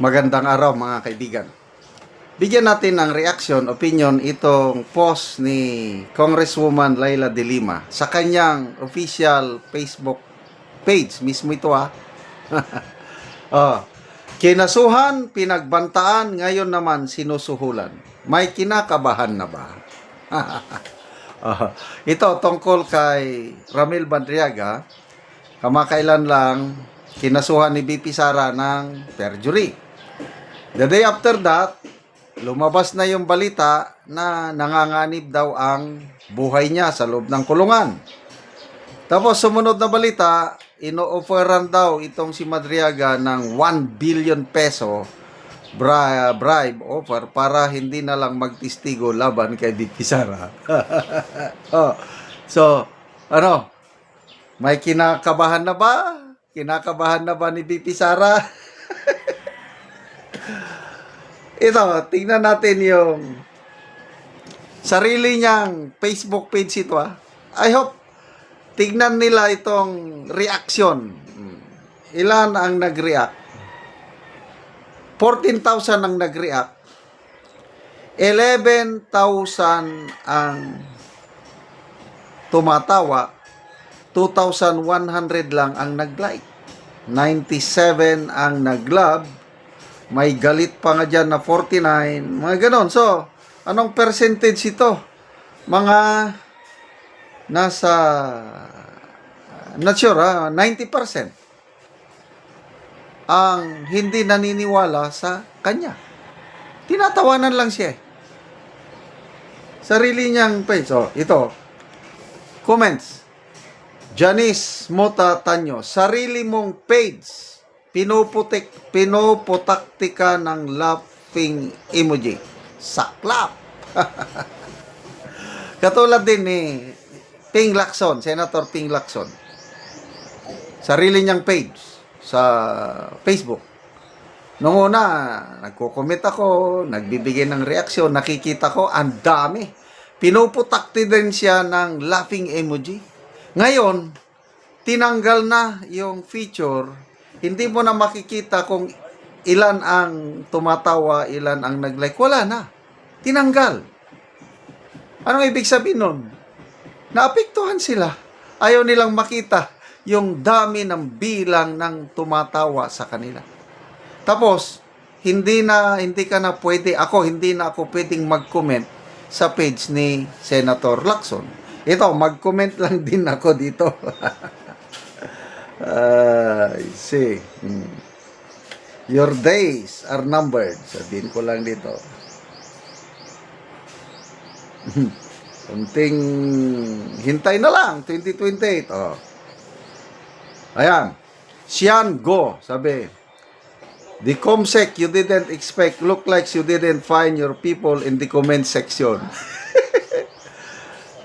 Magandang araw mga kaibigan. Bigyan natin ng reaction, opinion itong post ni Congresswoman Laila De Lima sa kanyang official Facebook page. Mismo ito oh, kinasuhan, pinagbantaan, ngayon naman sinusuhulan. May kinakabahan na ba? Ito tungkol kay Ramil Badriaga. Kamakailan lang kinasuhan ni BP Sara ng perjury. The day after that, lumabas na yung balita na nanganganib daw ang buhay niya sa loob ng kulungan. Tapos sumunod na balita, ino-offeran daw itong si Madriaga ng 1 billion peso bribe offer para hindi na lang magtistigo laban kay BP Sara. So, may kinakabahan na ba? Kinakabahan na ba ni BP Sara? Ito, tingnan natin yung sarili niyang Facebook page ito. I hope tingnan nila itong reaction. Ilan ang nag-react? 14,000 ang nag-react. 11,000 ang tumatawa. 2,100 lang ang nag-like. 97 ang nag-love. May galit pa nga dyan na 49. Mga ganon. So, anong percentage ito? Mga nasa, not sure 90% ang hindi naniniwala sa kanya. Tinatawanan lang siya. Sarili niyang page. So, ito. Comments. Janice Mota Tanyo, sarili mong page, pinuputaktika ng laughing emoji. Saklap! Katulad din ni Ping Lacson, Senator Ping Lacson. Sarili niyang page sa Facebook. Noong una, nagko-comment ako, nagbibigay ng reaksyon, nakikita ko, ang dami. Pinuputakti din siya ng laughing emoji. Ngayon, tinanggal na yung feature, hindi mo na makikita kung ilan ang tumatawa, ilan ang nag-like. Wala na. Tinanggal. Anong ibig sabihin nun? Naapektuhan sila. Ayaw nilang makita yung dami ng bilang ng tumatawa sa kanila. Tapos, hindi na ako pwedeng mag-comment sa page ni Senator Lacson. Ito, mag-comment lang din ako dito. I see. Your days are numbered. Sabihin ko lang dito. Kunting hintay na lang, 2028. Oh. Ayan. Sian Go, sabi. The COMSEC you didn't expect look like you didn't find your people in the comment section.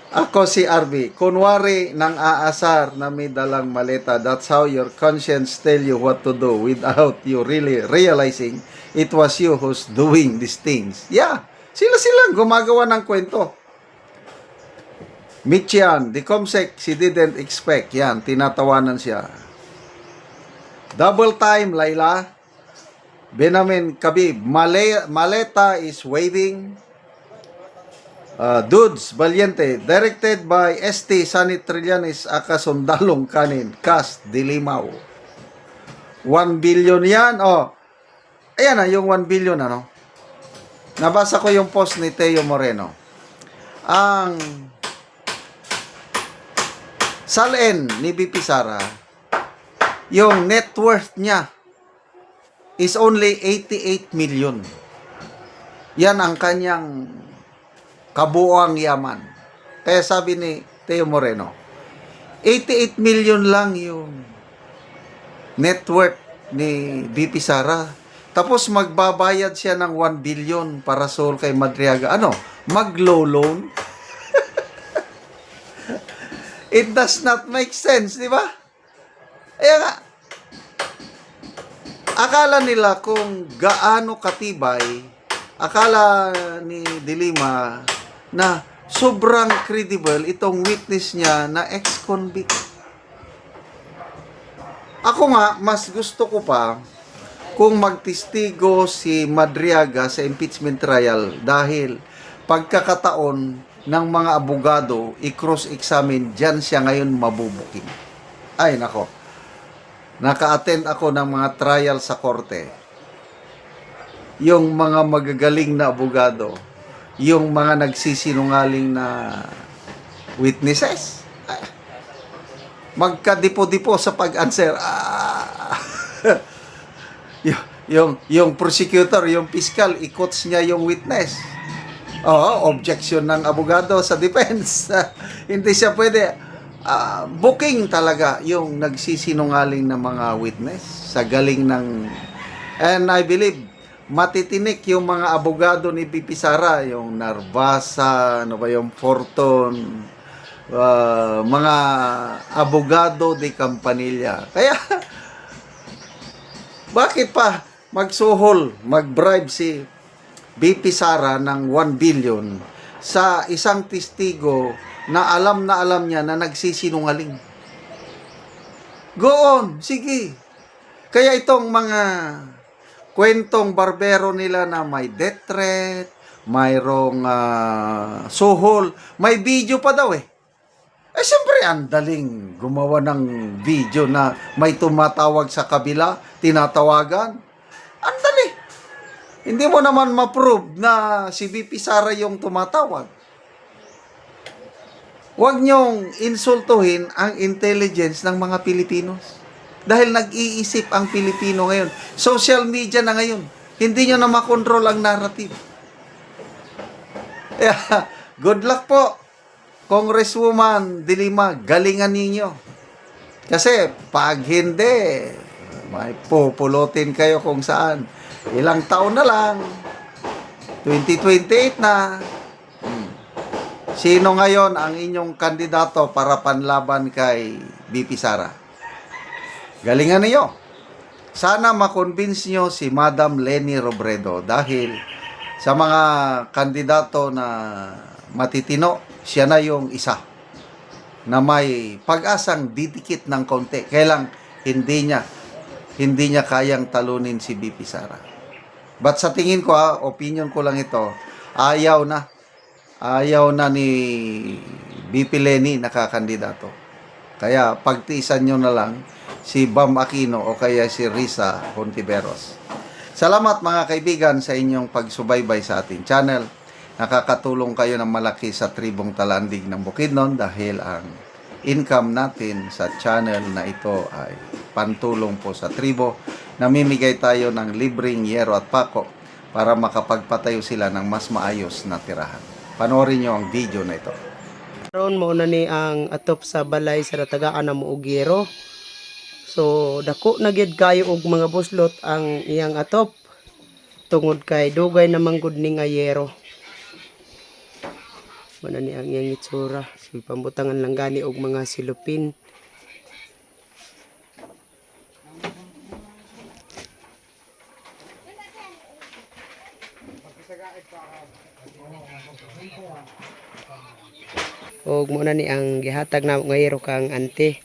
Ako si RB, kunwari nang aasar na may dalang maleta, that's how your conscience tell you what to do without you really realizing it was you who's doing these things. Yeah, sila gumagawa ng kwento. Michian, the COMSEC she didn't expect. Yan, tinatawanan siya. Double time, Laila. Benamin Kabib, maleta is waving. Dudes Valiente, directed by ST Sanit Trillanes aka Sundalong Kanin, Cast Dilimaw. 1 billion yan. Oh. Ayan yung 1 billion Nabasa ko yung post ni Teo Moreno. Ang salin ni BP Sara, yung net worth niya is only 88 million. Yan ang kanyang kabuoang yaman. Kaya sabi ni Teo Moreno, 88 million lang yung net worth ni BP Sara. Tapos magbabayad siya ng 1 billion para sol kay Madriaga. Mag-low loan? It does not make sense, di ba? Kaya nga, akala nila kung gaano katibay, akala ni De Lima na sobrang credible itong witness niya na ex-convict. Ako nga, mas gusto ko pa kung magtistigo si Madriaga sa impeachment trial dahil pagkakataon ng mga abogado i-cross-examine, dyan siya ngayon mabubuking. Ay nako, naka-attend ako ng mga trial sa korte. Yung mga magagaling na abogado, yung mga nagsisinungaling na witnesses, magkadipo-dipo sa pag-answer. Yung prosecutor, yung fiscal, i-quotes niya yung witness. Oo, objection ng abogado sa defense. Hindi siya pwede. Booking talaga yung nagsisinungaling na mga witness sa galing ng... And I believe, matitinik yung mga abogado ni Pipi Sara, yung Narvasa, ano ba yung Forton, mga abogado de Campanilla. Kaya, bakit pa magsuhol, mag-bribe si BP Sara ng 1 billion sa isang testigo na alam niya na nagsisinungaling? Go on, sige. Kaya itong mga kwentong barbero nila na may death threat, mayroong suhol, may video pa daw eh. Eh, siyempre, ang daling gumawa ng video na may tumatawag sa kabila, tinatawagan. Ang dali. Hindi mo naman ma-prove na si BP Sara yung tumatawag. Huwag niyong insultuhin ang intelligence ng mga Pilipinos. Dahil nag-iisip ang Pilipino ngayon. Social media na ngayon. Hindi nyo na makontrol ang narrative. Yeah. Good luck po, Congresswoman Dilima, galingan ninyo. Kasi pag hindi, may pupulutin kayo kung saan. Ilang taon na lang, 2028 na. Sino ngayon ang inyong kandidato para panlaban kay BP Sara? Galingan niyo. Sana makonvince nyo si Madam Leni Robredo dahil sa mga kandidato na matitino, siya na yung isa na may pag-asang didikit ng konti. Kailang hindi niya kayang talunin si BP Sara. But sa tingin ko, opinion ko lang ito, ayaw na ni BP Leni nakakandidato. Kaya pagtiisan nyo na lang si Bam Aquino o kaya si Risa Hontiveros. Salamat mga kaibigan sa inyong pagsubaybay sa ating channel. Nakakatulong kayo ng malaki sa tribong Talandig ng Bukidnon dahil ang income natin sa channel na ito ay pantulong po sa tribo. Namimigay tayo ng libreng yero at pako para makapagpatayo sila ng mas maayos na tirahan. Panoorin nyo ang video na ito. Karon mo na ni ang atop sa balay sa natagaan na muugiro. So dako na gyud kayo og mga buslot ang iyang atop tungod kay dugay na manggod ni nga yero. Mana ni ang iyang itsura. So pambutangan lang gani og mga silupin. Og mo na ni ang gihatag na nga yero kang ante.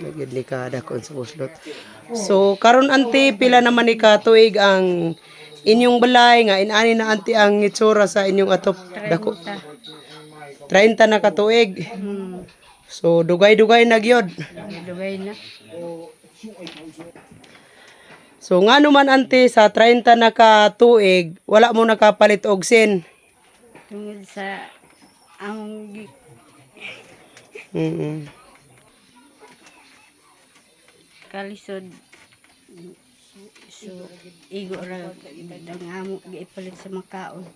Nagyod ni kada kon sa buslot. So karon ante pila naman ni ka tuig ang inyong balay nga inani na ante ang itsura sa inyong atop dako. 30 na ka tuig. So dugay-dugay na gyud. Dugay na. So ngano man ante sa 30 na ka tuig wala mo nakapalit og sin. Tungod sa among kalisod. So igo ra dang amo gipalit sa makaon.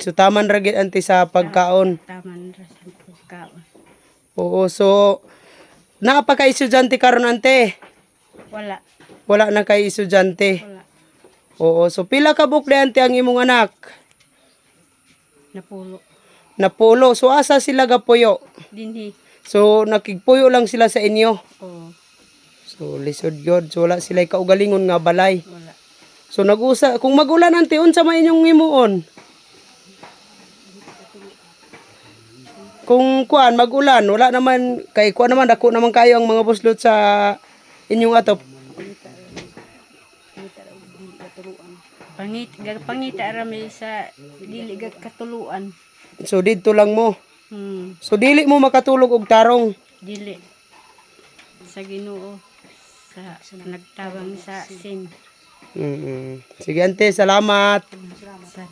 So taman ra gyud ante sa pagkaon. Taman ra sa pagkaon. Oo, so naa pa kay estudyante karon ante? Wala. Wala na kay estudyante. Wala. Oo, so pila ka bukle ante ang imong anak? Napulo. Napulo. So asa sila gapuyo? Dinhi. So nakigpuyo lang sila sa inyo. Oh, So lisod gyud. So wala sila kaugalingon nga balay. wala. So nag-usa kung magulan ante unsa man inyong himuon? kung kuan magulan, wala naman kay kuan naman dako naman kayo ang mga buslot sa inyong atop. Pangita rami sa dili gag katuluan. So didto lang mo. So dili mo makatulog og tarong. Dili sa Ginoo sa nagtawang sa sin. Sige ante, salamat. Sa